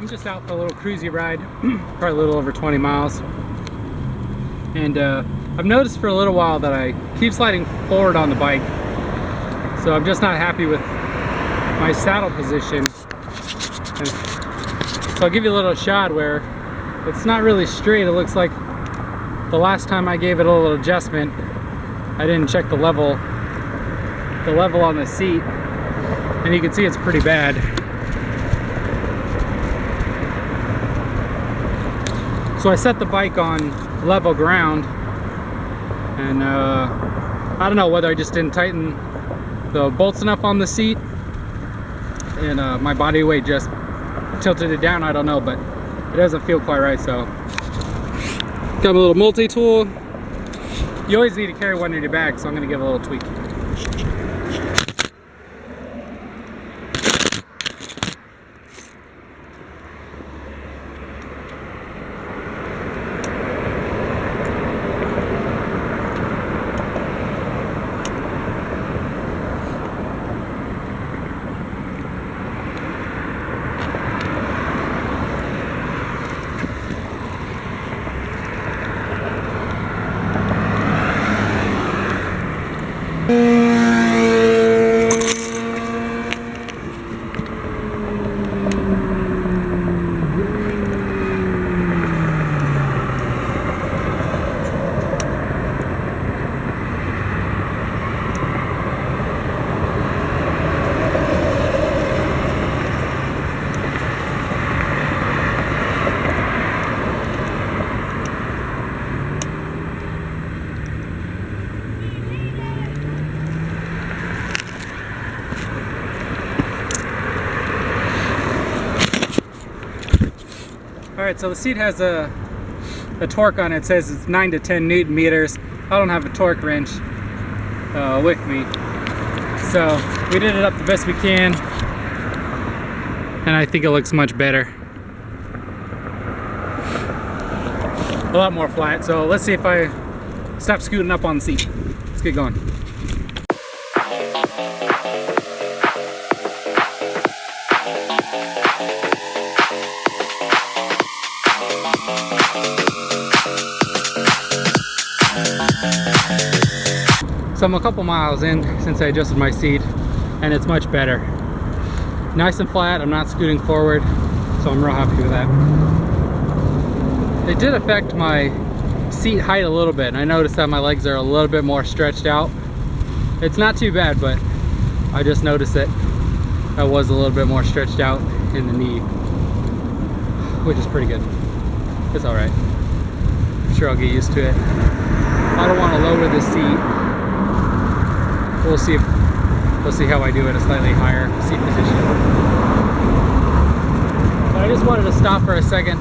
I'm just out for a little cruisy ride, probably a little over 20 miles. And I've noticed for a little while that I keep sliding forward on the bike. So I'm just not happy with my saddle position. And so I'll give you a little shot where it's not really straight. It looks like the last time I gave it a little adjustment, I didn't check the level on the seat. And you can see it's pretty bad. So I set the bike on level ground, and I don't know whether I just didn't tighten the bolts enough on the seat and my body weight just tilted it down. I don't know, but it doesn't feel quite right. So got a little multi-tool. You always need to carry one in your bag, so I'm going to give it a little tweak. Alright, so the seat has a torque on it. It says it's 9 to 10 Newton meters. I don't have a torque wrench with me. So we did it up the best we can, and I think it looks much better. A lot more flat. So let's see if I stop scooting up on the seat. Let's get going. So I'm a couple miles in since I adjusted my seat, and it's much better. Nice and flat, I'm not scooting forward, so I'm real happy with that. It did affect my seat height a little bit, and I noticed that my legs are a little bit more stretched out. It's not too bad, but I just noticed that I was a little bit more stretched out in the knee, which is pretty good. It's alright. I'm sure I'll get used to it. I don't want to lower the seat. We'll see how I do at a slightly higher seat position. But I just wanted to stop for a second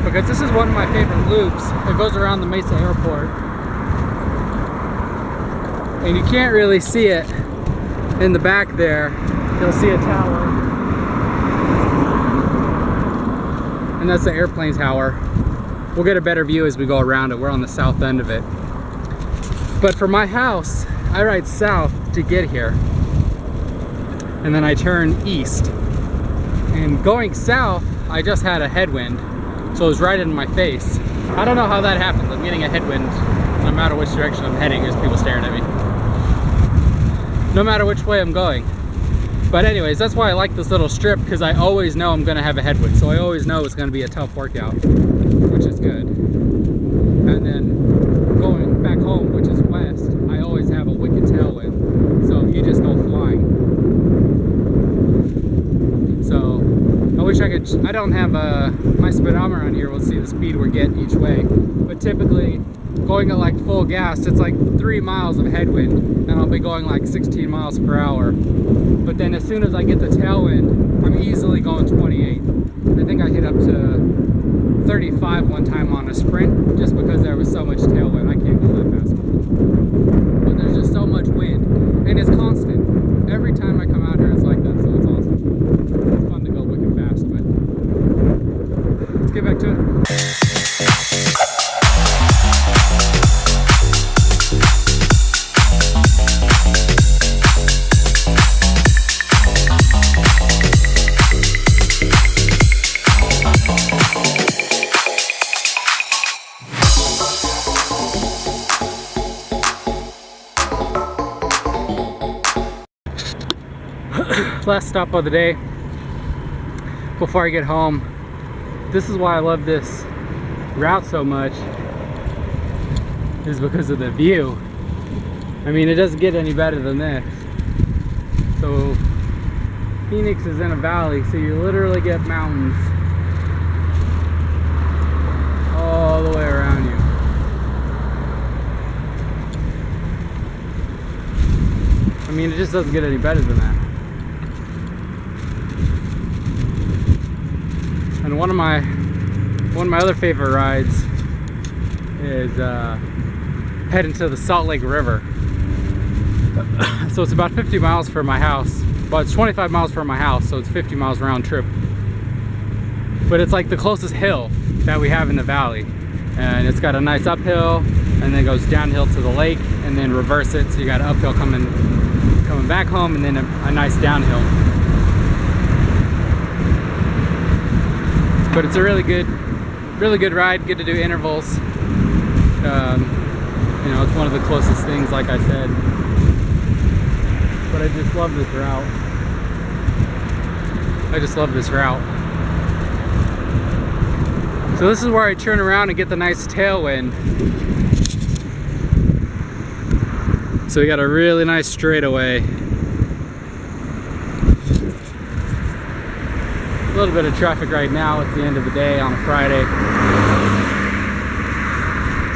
because this is one of my favorite loops. It goes around the Mesa Airport, and you can't really see it in the back there. You'll see a tower, and that's the airplane tower. We'll get a better view as we go around it. We're on the south end of it. But for my house, I ride south to get here, and then I turn east. And going south, I just had a headwind, so it was right in my face. I don't know how that happens. I'm getting a headwind no matter which direction I'm heading. There's people staring at me, no matter which way I'm going. But anyways, that's why I like this little strip, because I always know I'm gonna have a headwind, so I always know it's gonna be a tough workout, which is good. And then going back home, which is west, I always have a wicked tailwind, so you just go flying. So I wish I could, I don't have my speedometer on here. We'll see the speed we're getting each way, but typically going at like full gas, it's like 3 miles of headwind, and I'll be going like 16 miles per hour. But then as soon as I get the tailwind, I'm easily going 28. I think I hit up to 35 one time on a sprint, just because there was so much tailwind. I can't go that fast. But there's just so much wind, and it's constant. Every time I come out here, it's like that, so it's awesome. It's fun to go wicked fast, but let's get back to it. last stop of the day before I get home. This is why I love this route so much, is because of the view. I mean, it doesn't get any better than this. So Phoenix is in a valley, so you literally get mountains all the way around you. I mean, it just doesn't get any better than that. And one of my other favorite rides is heading to the Salt Lake River. So it's about 50 miles from my house. Well, it's 25 miles from my house, so it's 50 miles round trip. But it's like the closest hill that we have in the valley. And it's got a nice uphill, and then goes downhill to the lake, and then reverse it. So you got an uphill coming back home, and then a nice downhill. But it's a really good ride, good to do intervals. You know, it's one of the closest things, like I said. But I just love this route. I just love this route. So this is where I turn around and get the nice tailwind. So we got a really nice straightaway. A little bit of traffic right now at the end of the day on a Friday.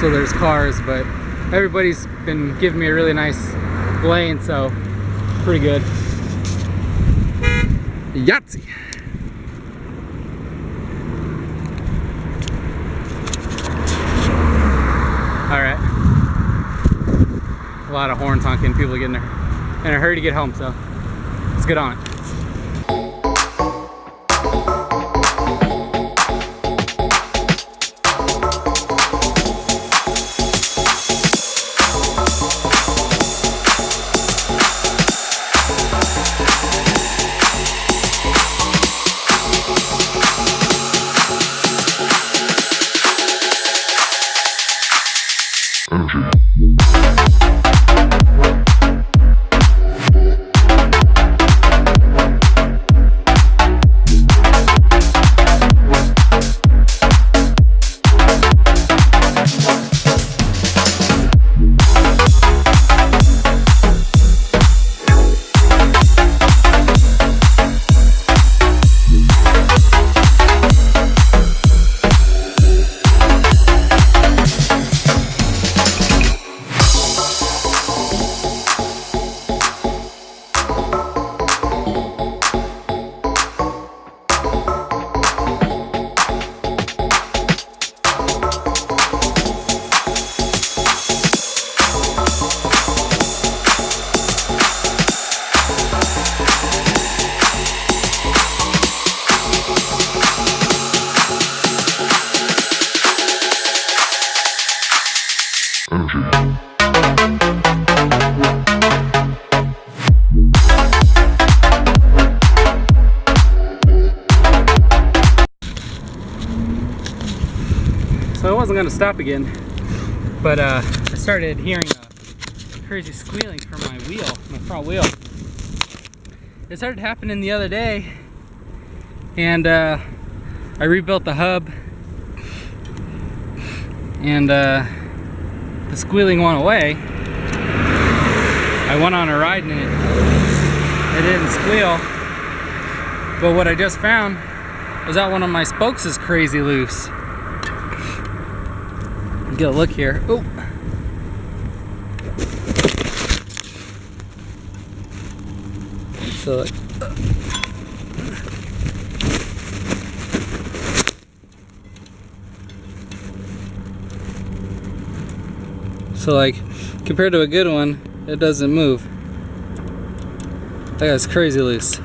So there's cars, but everybody's been giving me a really nice lane, so pretty good. Yahtzee! Alright. A lot of horns honking, people getting there in a hurry to get home, so let's get on it. So I wasn't gonna stop again, but I started hearing a crazy squealing from my wheel, my front wheel. It started happening the other day, and I rebuilt the hub, and the squealing went away. I went on a ride and it didn't squeal, but what I just found was that one of my spokes is crazy loose. Get a look here. Oh. So like compared to a good one, it doesn't move. That guy's crazy loose.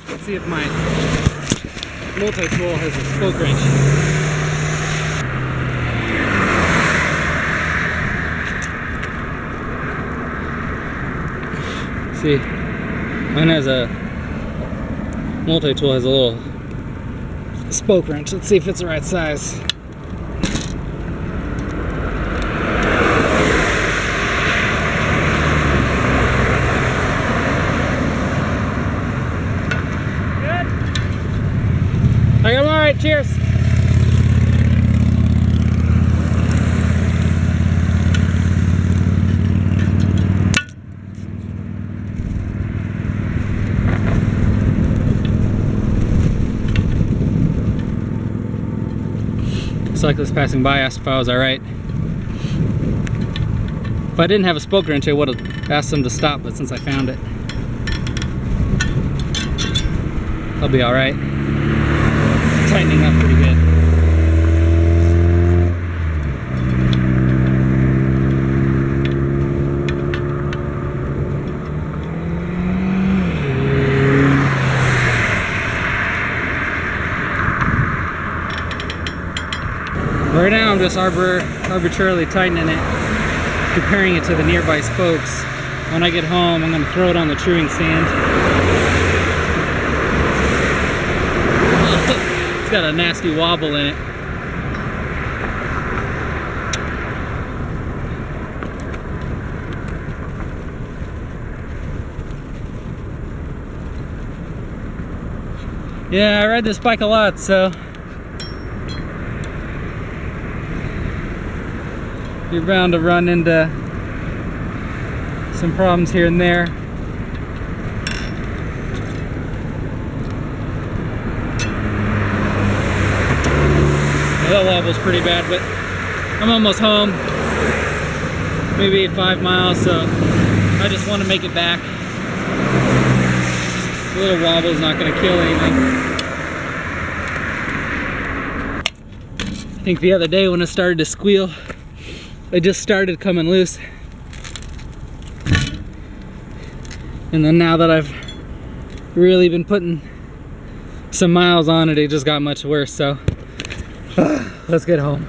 Let's see if my multi-tool has a spoke wrench. See, mine has a multi-tool, has a little spoke wrench. Let's see if it's the right size. I'm all right, cheers. Cyclist passing by asked if I was all right. If I didn't have a spoke wrench, I would have asked them to stop, but since I found it, I'll be all right. It's tightening up pretty good. Right now I'm just arbitrarily tightening it, comparing it to the nearby spokes. When I get home, I'm going to throw it on the truing stand. It's got a nasty wobble in it. Yeah, I ride this bike a lot, so you're bound to run into some problems here and there. That wobble's pretty bad, but I'm almost home. Maybe 5 miles, so I just want to make it back. A little wobble's not going to kill anything. I think the other day when it started to squeal, it just started coming loose. And then now that I've really been putting some miles on it, it just got much worse, so let's get home.